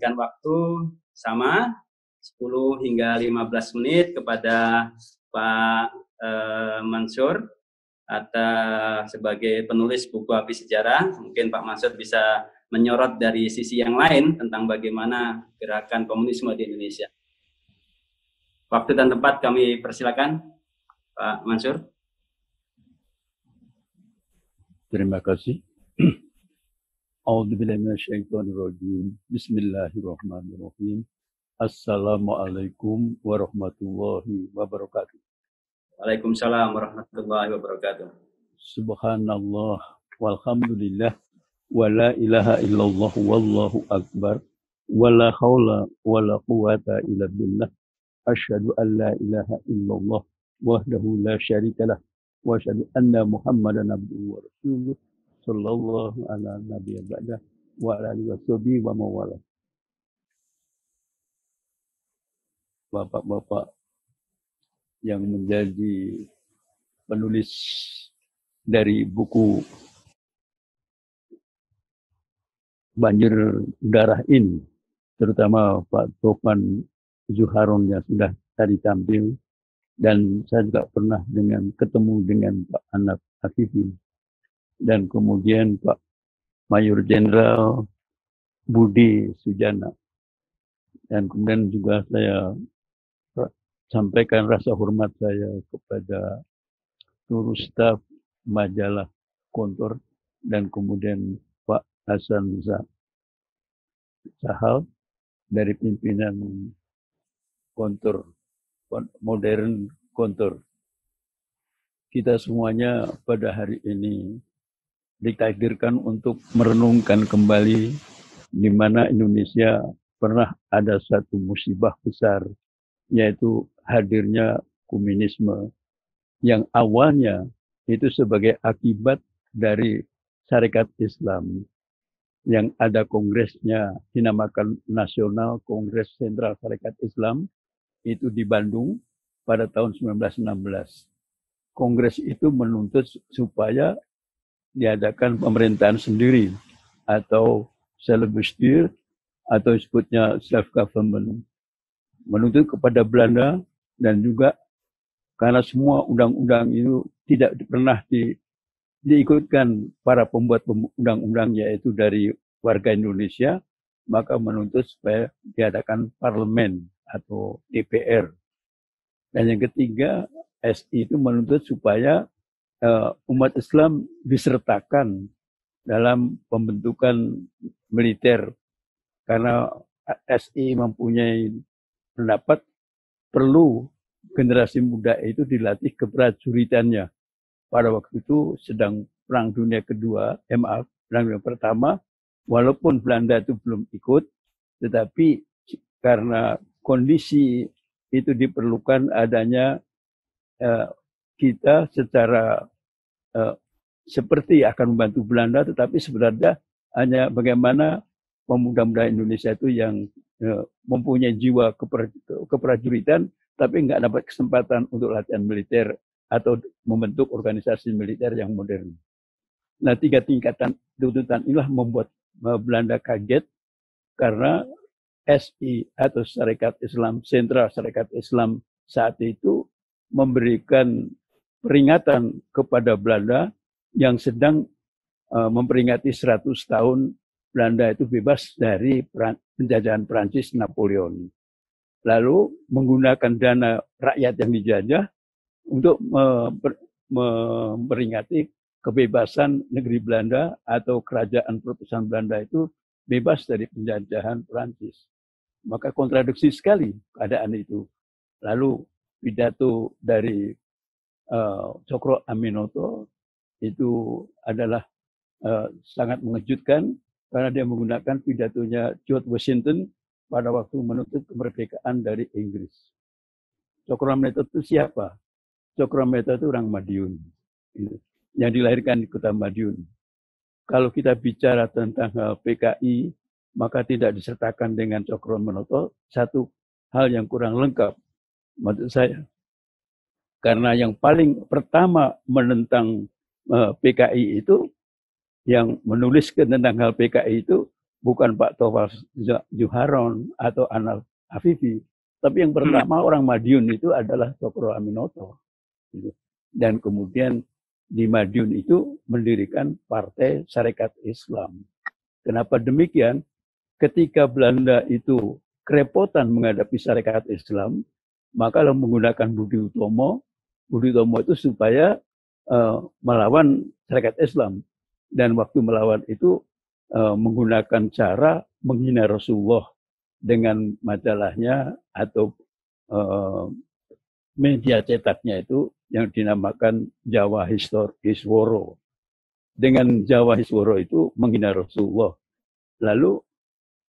memberikan waktu sama 10 hingga 15 menit kepada Pak Mansur atau sebagai penulis buku Api Sejarah. Mungkin Pak Mansur bisa menyorot dari sisi yang lain tentang bagaimana gerakan komunisme di Indonesia. Waktu dan tempat kami persilakan, Pak Mansur. Terima kasih. A'udzubillahi minasyaitonirrajim. Bismillahirrahmanirrahim. Assalamualaikum warahmatullahi wabarakatuh. Waalaikumsalam warahmatullahi wabarakatuh. Subhanallah walhamdulillah wa la ilaha illallah wallahu akbar wa la haula wa la quwata illa billah. Asyhadu an la ilaha illallah wahdahu la syarikalah wa asyhadu anna Muhammadan abduhu wa rasuluh sallallahu ala nabiyyi ba'da wa ala alihi washabihi wa mawala. Bapak-bapak yang menjadi penulis dari buku Banjir Darah ini, terutama Pak Topan Zuharon yang sudah tadi tampil, dan saya juga pernah ketemu dengan Pak Anaf Afifi, dan kemudian Pak Mayor Jenderal Budi Sujana, dan kemudian juga saya sampaikan rasa hormat saya kepada seluruh staf majalah Kontor, dan kemudian Pak Hasan Sahal dari pimpinan Kontor, modern Kontor. Kita semuanya pada hari ini ditakdirkan untuk merenungkan kembali di mana Indonesia pernah ada satu musibah besar, yaitu hadirnya komunisme yang awalnya itu sebagai akibat dari Syarikat Islam yang ada kongresnya dinamakan Nasional Kongres Sentral Syarikat Islam itu di Bandung pada tahun 1916. Kongres itu menuntut supaya diadakan pemerintahan sendiri atau self-bestuur atau disebutnya self-government. Menuntut kepada Belanda, dan juga karena semua undang-undang itu tidak pernah diikutkan para pembuat undang-undang, yaitu dari warga Indonesia, maka menuntut supaya diadakan parlemen atau DPR. Dan yang ketiga, SI itu menuntut supaya umat Islam disertakan dalam pembentukan militer, karena SI mempunyai pendapat perlu generasi muda itu dilatih keprajuritannya. Pada waktu itu sedang Perang Dunia Kedua, Perang Dunia Pertama, walaupun Belanda itu belum ikut, tetapi karena kondisi itu diperlukan adanya kita secara seperti akan membantu Belanda, tetapi sebenarnya hanya bagaimana pemuda-pemuda Indonesia itu yang mempunyai jiwa keprajuritan, tapi nggak dapat kesempatan untuk latihan militer atau membentuk organisasi militer yang modern. Nah, 3 tingkatan tuntutan inilah membuat Belanda kaget, karena SI atau Syarikat Islam, Sentral Syarikat Islam saat itu memberikan peringatan kepada Belanda yang sedang memperingati 100 tahun Belanda itu bebas dari penjajahan Prancis Napoleon. Lalu menggunakan dana rakyat yang dijajah untuk memperingati kebebasan negeri Belanda atau kerajaan Protestan Belanda itu bebas dari penjajahan Prancis. Maka kontradiksi sekali keadaan itu. Lalu pidato dari Cokro Aminoto itu adalah sangat mengejutkan, karena dia menggunakan pidatonya George Washington pada waktu menuntut kemerdekaan dari Inggris. Cokro Aminoto itu siapa? Cokro Aminoto itu orang Madiun, yang dilahirkan di kota Madiun. Kalau kita bicara tentang PKI, maka tidak disertakan dengan Cokro Aminoto, satu hal yang kurang lengkap menurut saya. Karena yang paling pertama menentang PKI itu, yang menuliskan tentang hal PKI itu bukan Pak Tofal Juharon atau Anal Afifi, tapi yang pertama orang Madiun itu adalah Cokro Aminoto. Gitu. Dan kemudian di Madiun itu mendirikan Partai Sarekat Islam. Kenapa demikian? Ketika Belanda itu kerepotan menghadapi Sarekat Islam, maka menggunakan Budi Utomo itu supaya melawan Sarekat Islam. Dan waktu melawan itu menggunakan cara menghina Rasulullah dengan majalahnya atau media cetaknya itu yang dinamakan Jawa Hisworo. Dengan Jawa Hisworo itu menghina Rasulullah. Lalu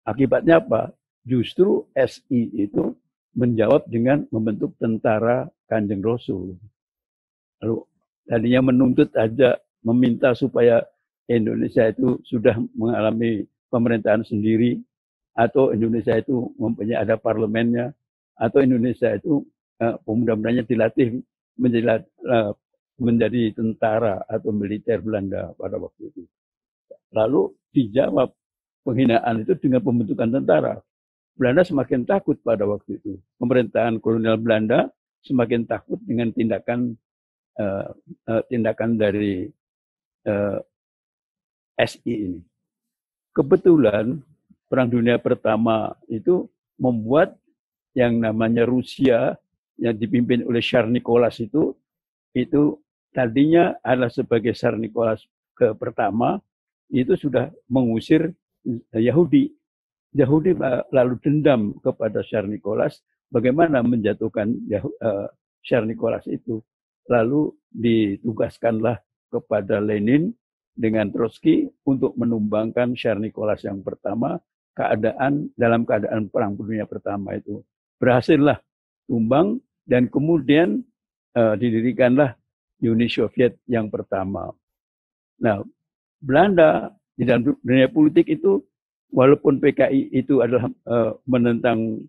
akibatnya apa? Justru SI itu menjawab dengan membentuk tentara Kanjeng Rasul. Lalu tadinya menuntut aja, meminta supaya Indonesia itu sudah mengalami pemerintahan sendiri, atau Indonesia itu mempunyai ada parlemennya, atau Indonesia itu pemuda-mudanya dilatih menjadi tentara atau militer Belanda pada waktu itu. Lalu dijawab penghinaan itu dengan pembentukan tentara. Belanda semakin takut pada waktu itu. Pemerintahan kolonial Belanda semakin takut dengan tindakan dari SI ini. Kebetulan Perang Dunia Pertama itu membuat yang namanya Rusia yang dipimpin oleh Tsar Nicholas itu tadinya adalah sebagai Tsar Nicholas pertama itu sudah mengusir Yahudi. Yahudi lalu dendam kepada Tsar Nicholas bagaimana menjatuhkan Tsar Nicholas itu. Lalu ditugaskanlah kepada Lenin dengan Trotsky untuk menumbangkan Tsar Nicholas yang pertama dalam keadaan Perang Dunia Pertama itu. Berhasillah tumbang dan kemudian didirikanlah Uni Soviet yang pertama. Nah, Belanda di dalam dunia politik itu walaupun PKI itu adalah menentang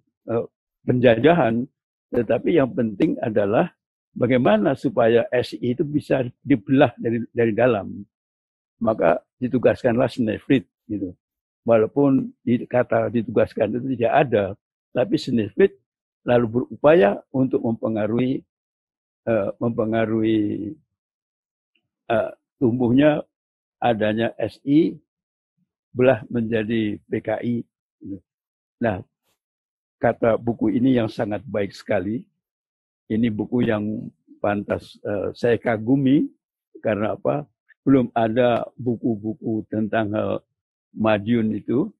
penjajahan, tetapi yang penting adalah bagaimana supaya SI itu bisa dibelah dari dalam. Maka ditugaskanlah Snefrit gitu. Walaupun kata ditugaskan itu tidak ada, tapi Snefrit lalu berupaya untuk mempengaruhi tumbuhnya adanya SI belah menjadi PKI. Nah, kata buku ini yang sangat baik sekali. Ini buku yang pantas saya kagumi karena apa? Belum ada buku-buku tentang Madiun itu,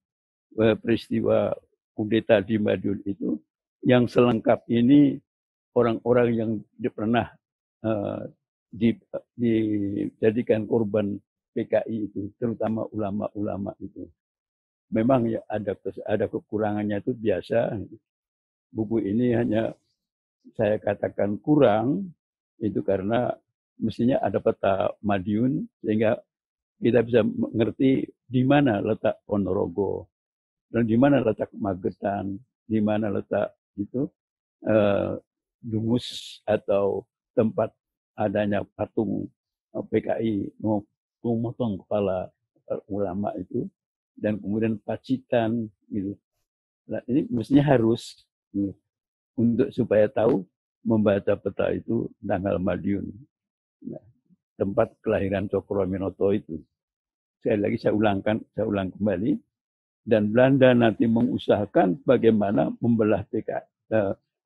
peristiwa kudeta di Madiun itu, yang selengkap ini orang-orang yang pernah dijadikan korban PKI itu, terutama ulama-ulama itu. Memang ya ada kekurangannya itu biasa. Buku ini hanya saya katakan kurang itu karena mestinya ada peta Madiun sehingga kita bisa mengerti di mana letak Ponorogo dan di mana letak Magetan, di mana letak itu Dungus atau tempat adanya patung PKI memotong kepala ulama itu dan kemudian Pacitan gitu. Nah, ini mestinya harus untuk supaya tahu membaca peta itu tanggal Madiun. Nah, tempat kelahiran Cokro Aminoto itu. Sekali lagi saya ulang kembali dan Belanda nanti mengusahakan bagaimana membelah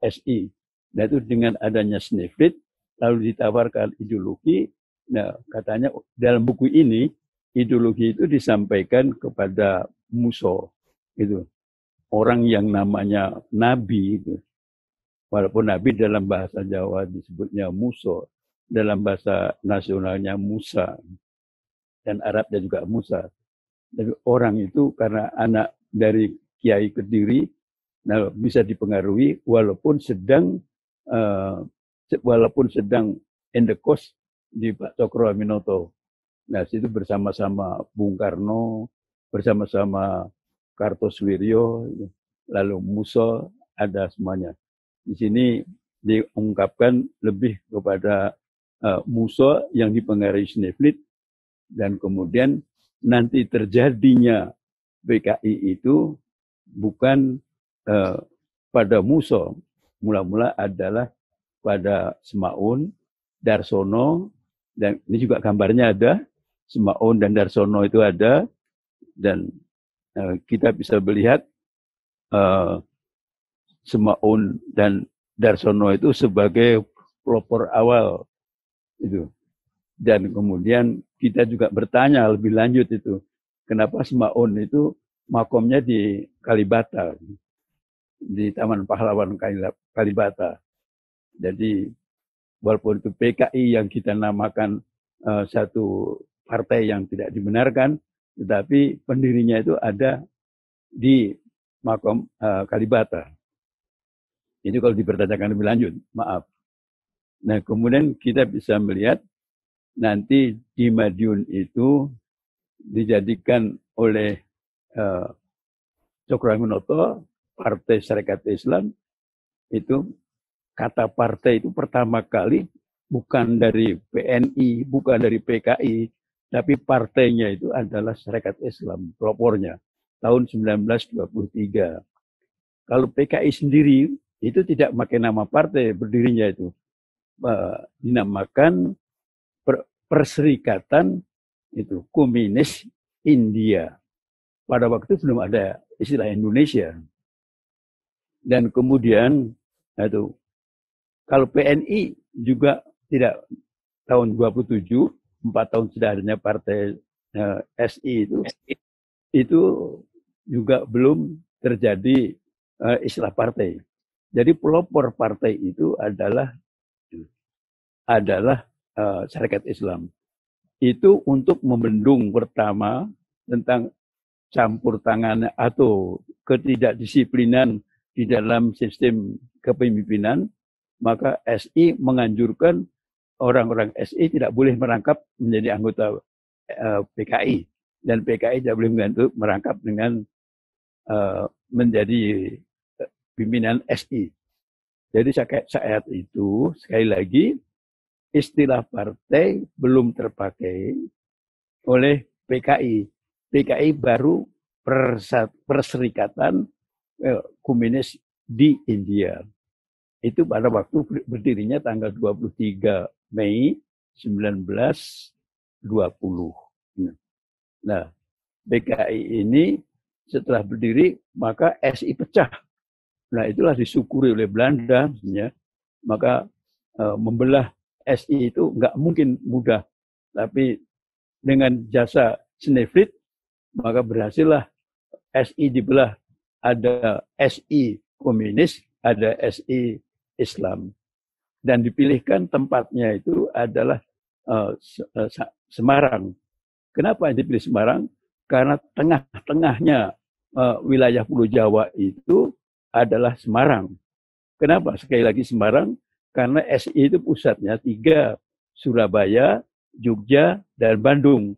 SI. Nah, itu dengan adanya Snefrit lalu ditawarkan ideologi. Nah, katanya dalam buku ini ideologi itu disampaikan kepada Muso, gitu. Orang yang namanya Nabi, gitu. Walaupun Nabi dalam bahasa Jawa disebutnya Muso, dalam bahasa nasionalnya Musa, dan Arabnya juga Musa. Tapi orang itu karena anak dari Kiai Kediri, nah, bisa dipengaruhi walaupun sedang endekos di Pak Cokro Aminoto. Nah, situ bersama-sama Bung Karno, bersama-sama Kartosuwiryo, lalu Muso, ada semuanya. Di sini diungkapkan lebih kepada Muso yang dipengaruhi Snefrit, dan kemudian nanti terjadinya PKI itu bukan pada Muso, mula-mula adalah pada Semaun, Darsono, dan ini juga gambarnya ada, Semaun dan Darsono itu ada, dan kita bisa melihat Semaun dan Darsono itu sebagai pelopor awal itu. Dan kemudian kita juga bertanya lebih lanjut itu, kenapa Semaun itu makomnya di Kalibata, di Taman Pahlawan Kalibata. Jadi walaupun itu PKI yang kita namakan satu partai yang tidak dibenarkan, tetapi pendirinya itu ada di makom Kalibata. Ini kalau dipertanyakan lebih lanjut, maaf. Nah, kemudian kita bisa melihat nanti di Madiun itu dijadikan oleh Cokroaminoto, Partai Syarikat Islam, itu kata partai itu pertama kali bukan dari PNI, bukan dari PKI, tapi partainya itu adalah Syarikat Islam, pelopornya, tahun 1923. Kalau PKI sendiri, itu tidak pakai nama partai berdirinya itu. Dinamakan Perserikatan itu Komunis India. Pada waktu itu belum ada istilah Indonesia. Dan kemudian itu kalau PNI juga tidak, tahun 27, 4 tahun sudah adanya partai SI itu juga belum terjadi istilah partai. Jadi pelopor partai itu adalah Syarikat Islam. Itu untuk membendung pertama tentang campur tangan atau ketidakdisiplinan di dalam sistem kepemimpinan, maka SI menganjurkan orang-orang SI tidak boleh merangkap menjadi anggota PKI, dan PKI tidak boleh merangkap dengan menjadi pimpinan SI. Jadi saat itu, sekali lagi, istilah partai belum terpakai oleh PKI. PKI baru Perserikatan Komunis di India. Itu pada waktu berdirinya tanggal 23 Mei 1920. Nah, PKI ini setelah berdiri, maka SI pecah. Nah, itulah disyukuri oleh Belanda, ya. Maka membelah SI itu nggak mungkin mudah. Tapi dengan jasa Snefrit, maka berhasillah SI dibelah. Ada SI Komunis, ada SI Islam. Dan dipilihkan tempatnya itu adalah Semarang. Kenapa dipilih Semarang? Karena tengah-tengahnya wilayah Pulau Jawa itu adalah Semarang. Kenapa? Sekali lagi Semarang, karena SI itu pusatnya 3, Surabaya, Jogja, dan Bandung.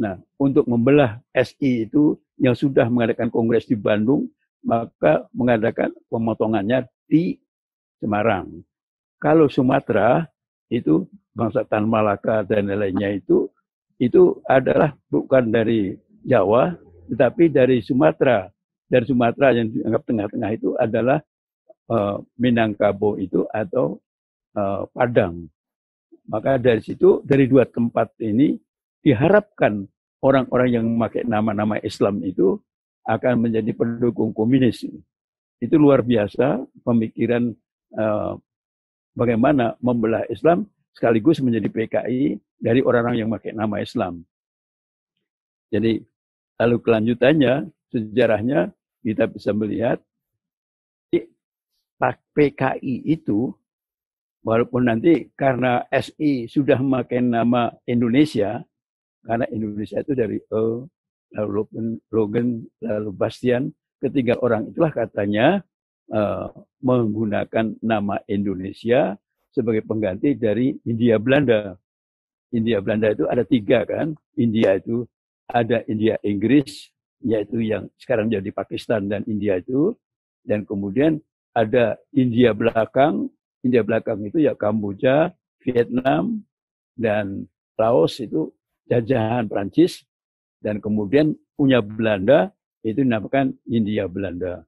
Nah, untuk membelah SI itu yang sudah mengadakan kongres di Bandung, maka mengadakan pemotongannya di Semarang. Kalau Sumatera, itu bangsa Tan Malaka dan lainnya itu adalah bukan dari Jawa, tetapi dari Sumatera. Dari Sumatera yang dianggap tengah-tengah itu adalah Minangkabau itu atau Padang. Maka dari situ, dari 2 tempat ini diharapkan orang-orang yang memakai nama-nama Islam itu akan menjadi pendukung komunis. Itu luar biasa pemikiran bagaimana membelah Islam sekaligus menjadi PKI dari orang-orang yang memakai nama Islam. Jadi lalu kelanjutannya, sejarahnya kita bisa melihat PKI itu, walaupun nanti karena SI sudah memakai nama Indonesia, karena Indonesia itu dari lalu Logan, lalu Bastian, ketiga orang itulah katanya menggunakan nama Indonesia sebagai pengganti dari Hindia Belanda. Hindia Belanda itu ada 3 kan, India itu ada India Inggris, yaitu yang sekarang jadi Pakistan dan India itu, dan kemudian ada India belakang itu ya Kamboja, Vietnam, dan Laos itu jajahan Prancis, dan kemudian punya Belanda itu dinamakan Hindia Belanda.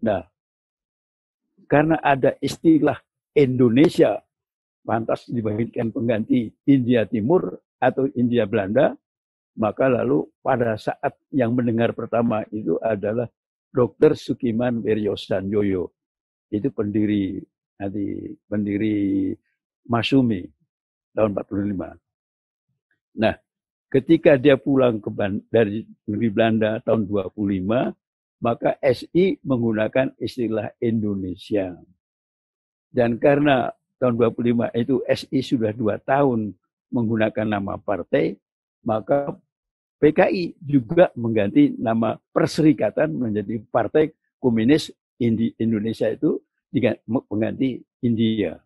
Nah, karena ada istilah Indonesia pantas diberikan pengganti Hindia Timur atau Hindia Belanda, maka lalu pada saat yang mendengar pertama itu adalah Dr. Sukiman Wiryosanjoyo. Itu pendiri Masumi tahun 45. Nah, ketika dia pulang dari negeri Belanda tahun 25, maka SI menggunakan istilah Indonesia. Dan karena tahun 25 itu SI sudah 2 tahun menggunakan nama partai, maka PKI juga mengganti nama perserikatan menjadi Partai Komunis Indonesia, itu mengganti India.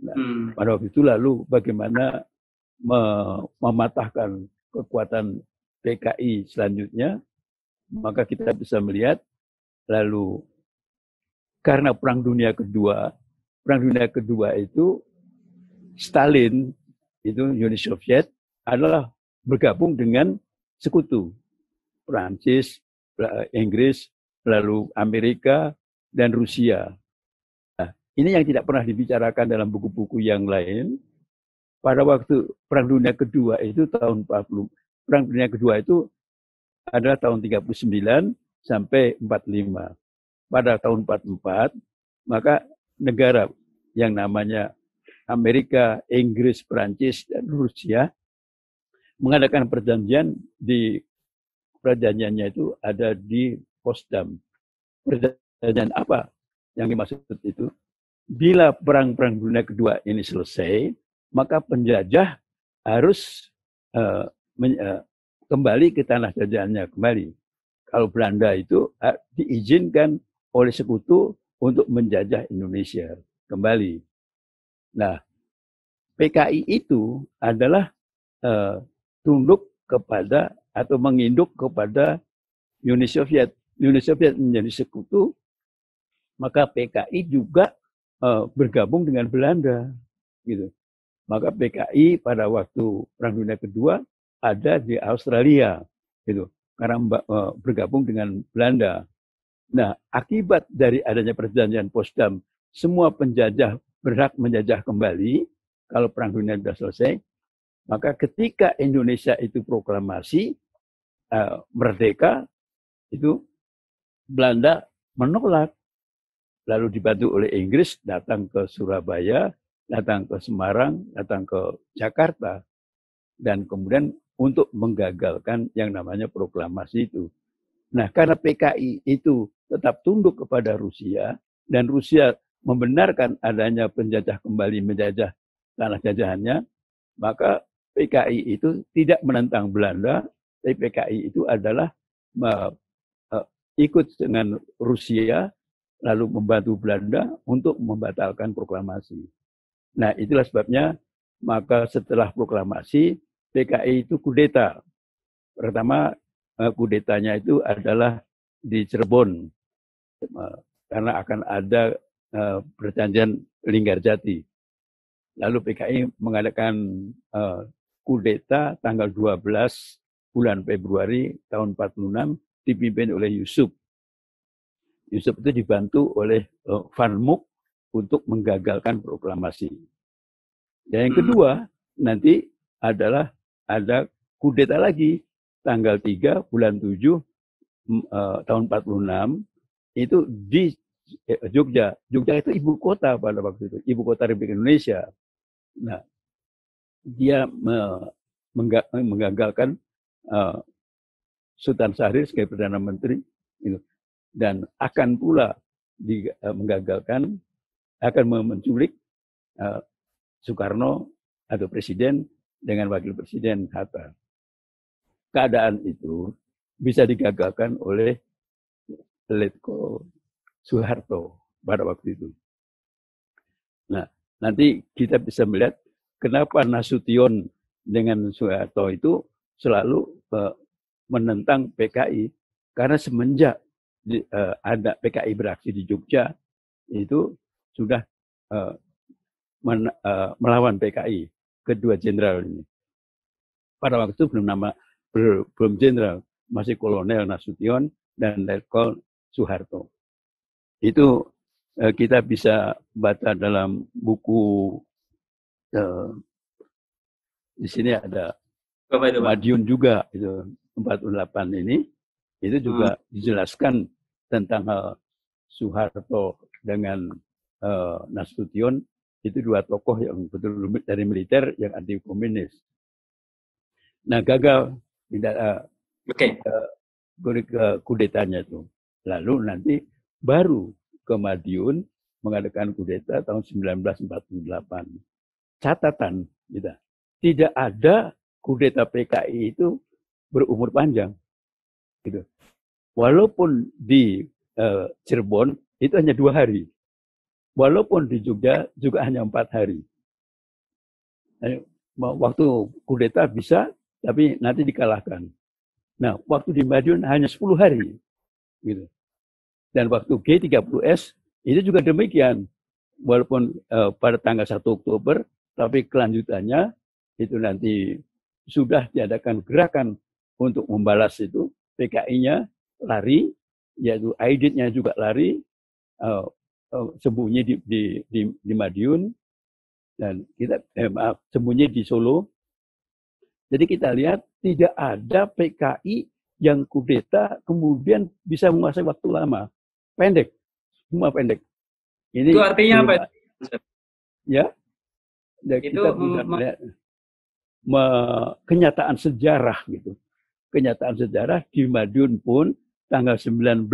Nah, pada waktu itu lalu bagaimana mematahkan kekuatan PKI selanjutnya, maka kita bisa melihat lalu karena Perang Dunia Kedua itu Stalin itu Uni Soviet adalah bergabung dengan sekutu Prancis, Inggris, lalu Amerika dan Rusia. Nah, ini yang tidak pernah dibicarakan dalam buku-buku yang lain. Pada waktu Perang Dunia Kedua itu tahun 40. Perang Dunia Kedua itu adalah tahun 39 sampai 45. Pada tahun 44, maka negara yang namanya Amerika, Inggris, Prancis, dan Rusia mengadakan perjanjian. Di perjanjiannya itu ada di Potsdam. Perjanjian apa yang dimaksud itu? Bila Perang Dunia Kedua ini selesai, maka penjajah harus kembali ke tanah jajahannya kembali. Kalau Belanda itu diizinkan oleh sekutu untuk menjajah Indonesia kembali. Nah, PKI itu adalah tunduk kepada atau menginduk kepada Uni Soviet. Uni Soviet menjadi sekutu, maka PKI juga bergabung dengan Belanda, gitu. Maka PKI pada waktu Perang Dunia Kedua ada di Australia, gitu, karena bergabung dengan Belanda. Nah, akibat dari adanya perjanjian Potsdam, semua penjajah berhak menjajah kembali kalau Perang Dunia sudah selesai. Maka ketika Indonesia itu proklamasi merdeka, itu Belanda menolak. Lalu dibantu oleh Inggris datang ke Surabaya, datang ke Semarang, datang ke Jakarta. Dan kemudian untuk menggagalkan yang namanya proklamasi itu. Nah, karena PKI itu tetap tunduk kepada Rusia, dan Rusia membenarkan adanya penjajah kembali menjajah tanah jajahannya, maka PKI itu tidak menentang Belanda, tapi PKI itu adalah ikut dengan Rusia, lalu membantu Belanda untuk membatalkan proklamasi. Nah, itulah sebabnya, maka setelah proklamasi, PKI itu kudeta. Pertama, kudetanya itu adalah di Cirebon, karena akan ada perjanjian Linggarjati. Lalu PKI mengadakan kudeta tanggal 12 bulan Februari tahun 46 dipimpin oleh Yusuf. Yusuf itu dibantu oleh Van Mook untuk menggagalkan proklamasi. Dan yang kedua nanti adalah ada kudeta lagi tanggal 3 bulan 7 tahun 46 itu di Jogja. Jogja itu ibu kota pada waktu itu, ibu kota Republik Indonesia. Nah, dia menggagalkan Sultan Syahrir sebagai Perdana Menteri, dan akan pula menggagalkan, akan menculik Soekarno atau Presiden dengan Wakil Presiden Hatta. Keadaan itu bisa digagalkan oleh Letko Soeharto pada waktu itu. Nah, nanti kita bisa melihat kenapa Nasution dengan Soeharto itu selalu menentang PKI, karena semenjak ada PKI beraksi di Jogja, itu sudah melawan PKI, kedua jenderal ini. Pada waktu itu belum jenderal, masih Kolonel Nasution dan Letkol Soeharto. Itu kita bisa baca dalam buku, di sini ada Madiun juga, itu 48 ini, itu juga dijelaskan tentang Soeharto dengan Nasution, itu dua tokoh yang betul dari militer yang anti komunis. Nah, gagal tidak kudetanya itu. Lalu nanti baru ke Madiun mengadakan kudeta tahun 1948. Catatan kita, tidak ada kudeta PKI itu berumur panjang. Gitu. Walaupun di Cirebon itu hanya 2 hari. Walaupun di Jogja juga hanya 4 hari. Waktu kudeta bisa, tapi nanti dikalahkan. Nah, waktu di Madiun hanya 10 hari. Gitu. Dan waktu G30S itu juga demikian. Walaupun pada tanggal 1 Oktober, tapi kelanjutannya itu nanti sudah diadakan gerakan untuk membalas itu. PKI-nya lari, yaitu Aiditnya juga lari, sembunyi di Madiun, dan kita sembunyi di Solo. Jadi kita lihat tidak ada PKI yang kudeta kemudian bisa menguasai waktu lama. Pendek, semua pendek. Ini itu artinya apa? Ya, dan kita bisa melihat kenyataan sejarah gitu. Kenyataan sejarah di Madiun pun tanggal 19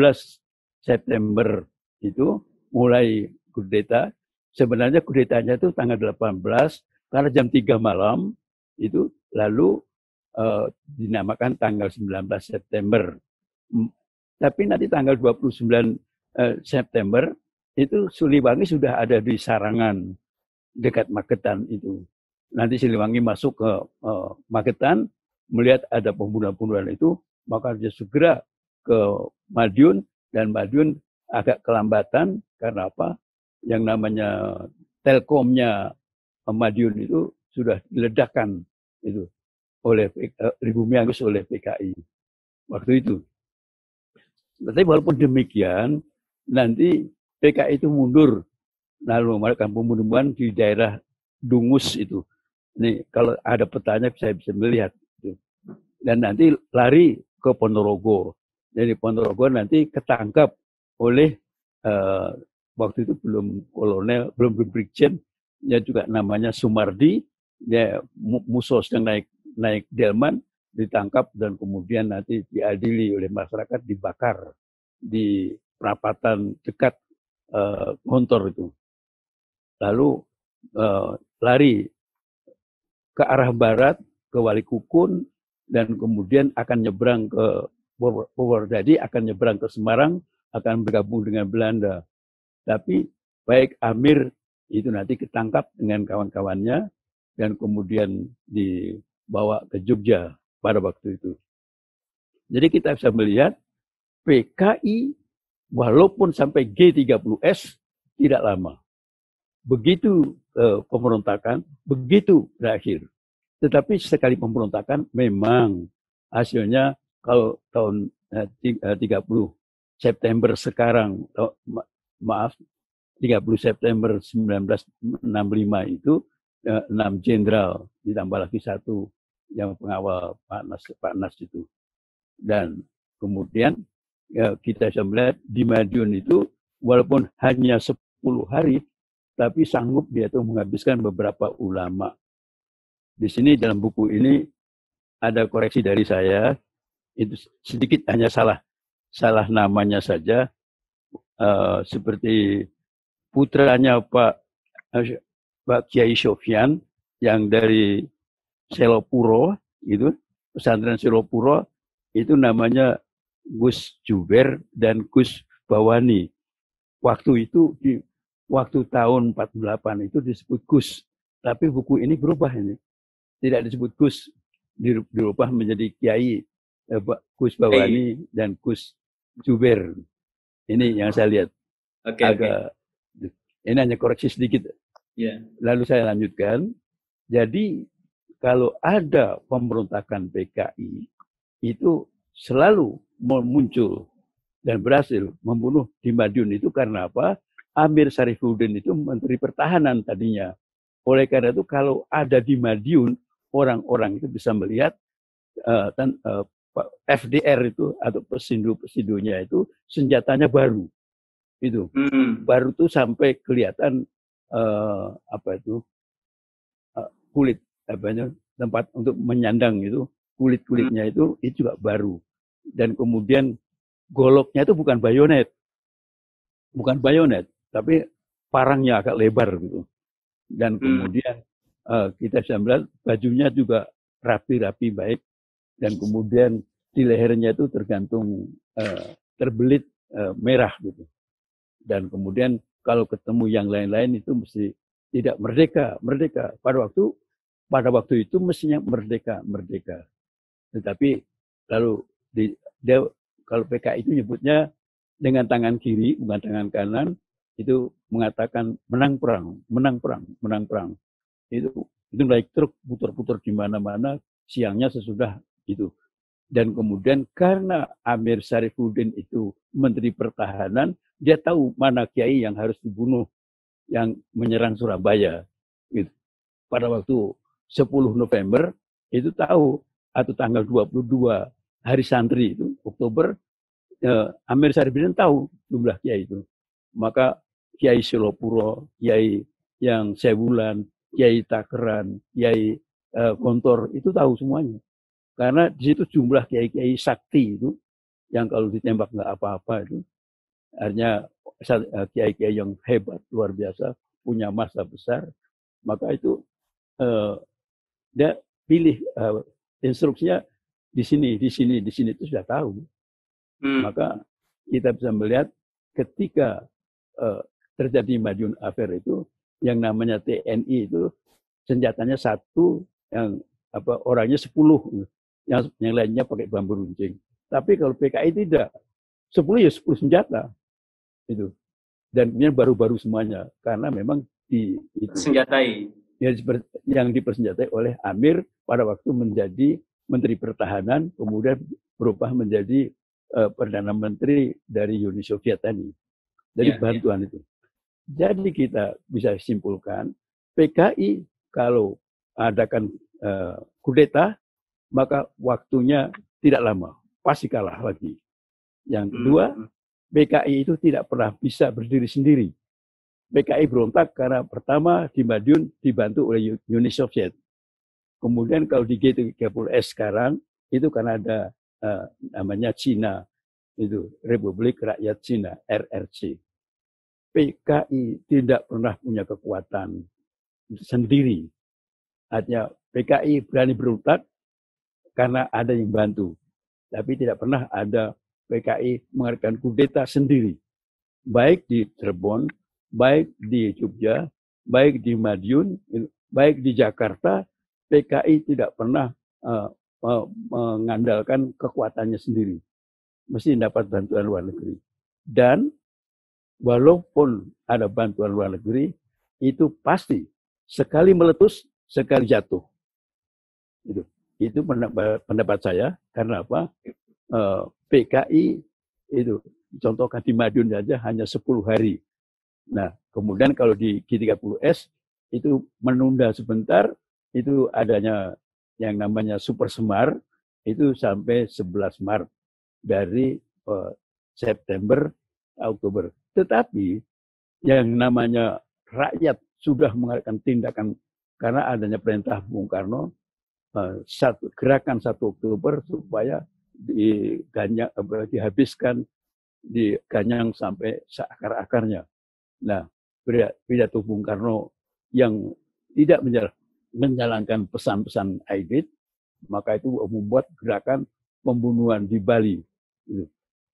September itu mulai kudeta. Sebenarnya kudetanya itu tanggal 18 karena jam 3 malam itu lalu dinamakan tanggal 19 September. Tapi nanti tanggal 29 September itu Siliwangi sudah ada di Sarangan dekat Magetan itu. Nanti Siliwangi masuk ke Magetan, melihat ada pembunuhan-pembunuhan itu, maka dia segera ke Madiun, dan Madiun agak kelambatan karena apa? Yang namanya Telkomnya Madiun itu sudah diledakkan itu oleh Bumi Angus oleh PKI waktu itu. Tapi walaupun demikian, nanti PKI itu mundur lalu melakukan pembunuhan di daerah Dungus itu. Nih kalau ada petanya saya bisa melihat itu. Dan nanti lari ke Ponorogo. Jadi Ponorogo nanti ketangkap oleh waktu itu belum kolonel, belum brigjen, ya juga namanya Sumardi, ya musuh sedang naik delman, ditangkap dan kemudian nanti diadili oleh masyarakat, dibakar di perapatan dekat Gontor itu. Lalu lari ke arah barat ke Walikukun dan kemudian akan nyebrang ke Purwodadi, akan nyebrang ke Semarang, akan bergabung dengan Belanda. Tapi baik Amir itu nanti ketangkap dengan kawan-kawannya dan kemudian dibawa ke Jogja pada waktu itu. Jadi kita bisa melihat PKI walaupun sampai G30S tidak lama. Begitu pemberontakan, begitu berakhir. Tetapi sekali pemberontakan memang hasilnya kalau tahun 30 September sekarang, maaf, 30 September 1965 itu 6 jenderal, ditambah lagi 1 yang pengawal Pak Nas itu. Dan kemudian ya, kita bisa melihat di Madiun itu walaupun hanya 10 hari, tapi sanggup dia itu menghabiskan beberapa ulama. Di sini dalam buku ini ada koreksi dari saya, itu sedikit hanya salah namanya saja, seperti putranya Pak Kiai Sofyan yang dari Selopuro, itu pesantren Selopuro itu namanya Gus Juber dan Gus Bawani. Waktu itu waktu tahun 48 itu disebut Gus, tapi buku ini berubah ini. Tidak disebut Gus, dirubah menjadi Kiai Gus Bawani dan Gus Juber. Ini yang saya lihat. Agak. Ini hanya koreksi sedikit. Yeah. Lalu saya lanjutkan. Jadi kalau ada pemberontakan PKI itu selalu muncul dan berhasil membunuh di Madiun itu karena apa? Amir Syarifuddin itu Menteri Pertahanan tadinya. Oleh karena itu kalau ada di Madiun, orang-orang itu bisa melihat FDR itu atau pesindu-pesindunya itu senjatanya baru. Itu baru tuh sampai kelihatan kulit tempat untuk menyandang itu kulitnya itu juga baru. Dan kemudian goloknya itu bukan bayonet, tapi parangnya agak lebar gitu. Dan kemudian kita bisa melihat bajunya juga rapi-rapi baik, dan kemudian di lehernya itu tergantung terbelit merah gitu. Dan kemudian kalau ketemu yang lain-lain itu mesti tidak merdeka. Pada waktu itu mestinya merdeka. Tetapi lalu kalau PKI itu nyebutnya dengan tangan kiri bukan tangan kanan, itu mengatakan menang perang. Itu naik truk putar-putar di mana-mana siangnya sesudah itu. Dan kemudian karena Amir Syarifuddin itu Menteri Pertahanan, dia tahu mana kiai yang harus dibunuh yang menyerang Surabaya. Gitu. Pada waktu 10 November itu tahu, atau tanggal 22 hari santri itu Oktober, Amir Syarifuddin tahu jumlah kiai itu. Maka Kiai Selopuro, Kiai yang Sewulan, Kiai Takeran, Kiai Gontor itu tahu semuanya. Karena di situ jumlah kiai-kiai sakti itu yang kalau ditembak nggak apa-apa itu, artinya kiai-kiai yang hebat luar biasa, punya masa besar, maka itu dia pilih instruksinya di sini itu sudah tahu. Maka kita bisa melihat ketika terjadi Madiun Affair itu, yang namanya TNI itu senjatanya satu, yang orangnya 10, yang lainnya pakai bambu runcing. Tapi kalau PKI tidak, 10 ya 10 senjata itu, dan kemudian baru-baru semuanya karena memang senjatai yang dipersenjatai oleh Amir pada waktu menjadi Menteri Pertahanan, kemudian berubah menjadi Perdana Menteri dari Uni Soviet tadi. Jadi bantuan itu. Jadi kita bisa simpulkan PKI kalau adakan kudeta, maka waktunya tidak lama, pasti kalah lagi. Yang kedua, PKI itu tidak pernah bisa berdiri sendiri. PKI berontak karena pertama di Madiun dibantu oleh Uni Soviet. Kemudian kalau di G30S sekarang, itu karena ada namanya Cina, itu Republik Rakyat Cina, RRC. PKI tidak pernah punya kekuatan sendiri. Artinya PKI berani berontak karena ada yang bantu. Tapi tidak pernah ada PKI mengadakan kudeta sendiri. Baik di Cirebon, baik di Jogja, baik di Madiun, baik di Jakarta, PKI tidak pernah mengandalkan kekuatannya sendiri. Mesti dapat bantuan luar negeri. Dan walaupun ada bantuan luar negeri, itu pasti sekali meletus, sekali jatuh. Itu pendapat saya. Karena apa? PKI itu contohkan di Madiun saja hanya 10 hari. Nah, kemudian kalau di G30S itu menunda sebentar, itu adanya yang namanya Super Semar, itu sampai 11 Maret dari September, Oktober. Tetapi yang namanya rakyat sudah mengadakan tindakan karena adanya perintah Bung Karno, gerakan 1 Oktober supaya dihabiskan, diganyang sampai seakar-akarnya. Nah, pidato Bung Karno yang tidak menjalankan pesan-pesan Aidit, maka itu membuat gerakan pembunuhan di Bali.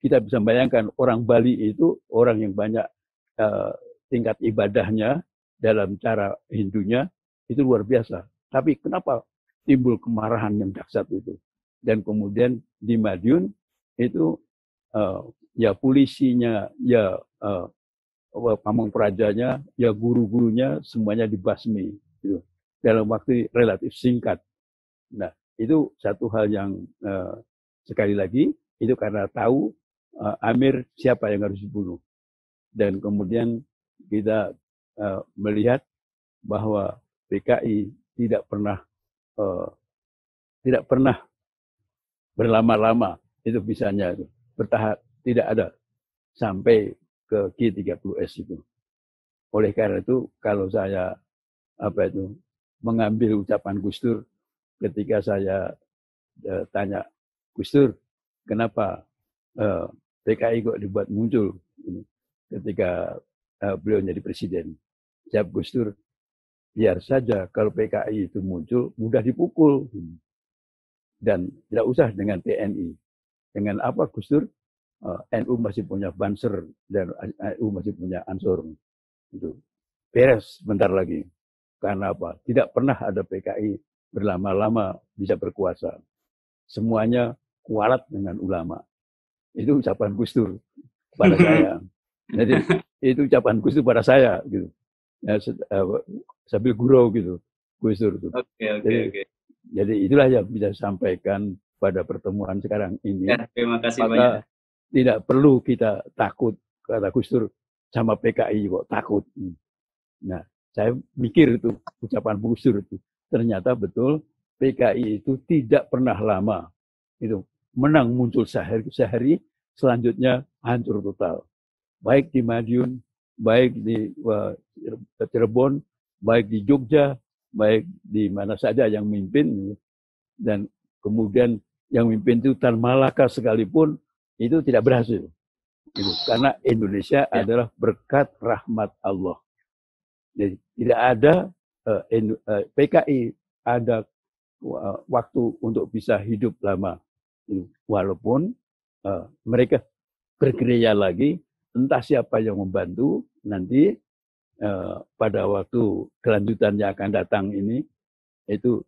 Kita bisa bayangkan orang Bali itu orang yang banyak tingkat ibadahnya dalam cara Hindunya itu luar biasa. Tapi kenapa timbul kemarahan yang dahsyat itu? Dan kemudian di Madiun itu ya polisinya, ya pamong prajanya, ya guru-gurunya semuanya dibasmi gitu, dalam waktu relatif singkat. Nah, itu satu hal yang Sekali lagi, itu karena tahu Amir siapa yang harus dibunuh. Dan kemudian kita melihat bahwa PKI tidak pernah berlama-lama, itu bisanya itu bertahan, tidak ada sampai ke G30S itu. Oleh karena itu, kalau saya mengambil ucapan Gus Dur ketika saya tanya Gus Dur, kenapa PKI kok dibuat muncul ketika beliau jadi presiden? Jawab Gus Dur, biar saja kalau PKI itu muncul mudah dipukul dan tidak usah dengan TNI. Dengan apa Gus Dur? NU masih punya Banser dan NU masih punya Ansor. Itu beres bentar lagi. Karena apa? Tidak pernah ada PKI berlama-lama bisa berkuasa. Semuanya kualat dengan ulama. Itu ucapan Gus Dur pada saya. Jadi itu ucapan Gus Dur pada saya gitu. Ya, sambil gurau gitu Gus Dur itu. Oke. Jadi itulah yang bisa sampaikan pada pertemuan sekarang ini. Ya, terima kasih maka banyak. Tidak perlu kita takut, kata Gus Dur, sama PKI kok takut. Nah, saya mikir itu ucapan Gus Dur itu. Ternyata betul PKI itu tidak pernah lama. Itu menang muncul sehari, selanjutnya hancur total. Baik di Madiun, baik di Cirebon, baik di Jogja, baik di mana saja yang mimpin. Dan kemudian yang mimpin itu Tan Malaka sekalipun, itu tidak berhasil. Karena Indonesia adalah berkat rahmat Allah. Jadi tidak ada PKI ada waktu untuk bisa hidup lama. Walaupun mereka bergerilya lagi, entah siapa yang membantu nanti pada waktu kelanjutan yang akan datang ini, itu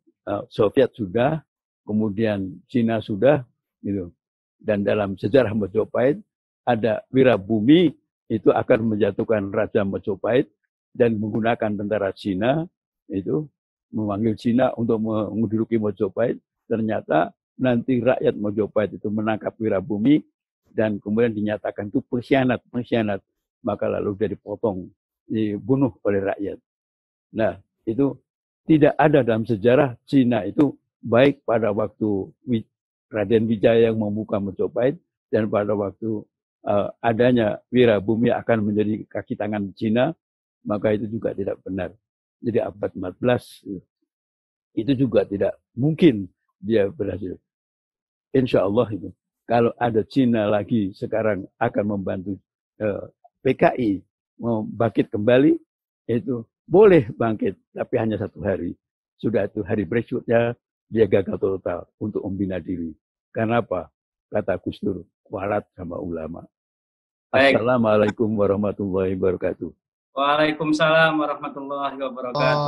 Soviet sudah, kemudian Cina sudah, gitu. Dan dalam sejarah Majapahit ada Wirabumi itu akan menjatuhkan Raja Majapahit dan menggunakan tentara Cina itu memanggil Cina untuk menduduki Majapahit. Ternyata nanti rakyat Majapahit itu menangkap Wirabumi dan kemudian dinyatakan itu pengkhianat, maka lalu dia dipotong, dibunuh oleh rakyat. Nah, itu tidak ada dalam sejarah Cina itu baik pada waktu Raden Wijaya yang membuka Majapahit dan pada waktu adanya Wirabumi akan menjadi kaki tangan Cina, maka itu juga tidak benar. Jadi abad 14 itu juga tidak mungkin dia berhasil. Insya Allah itu kalau ada Cina lagi sekarang akan membantu PKI membangkit kembali, itu boleh bangkit, tapi hanya 1 hari. Sudah itu hari berikutnya dia gagal total untuk membina diri. Karena apa? Kata Gus Dur, kualat sama ulama. Baik. Assalamualaikum warahmatullahi wabarakatuh. Waalaikumsalam warahmatullahi wabarakatuh.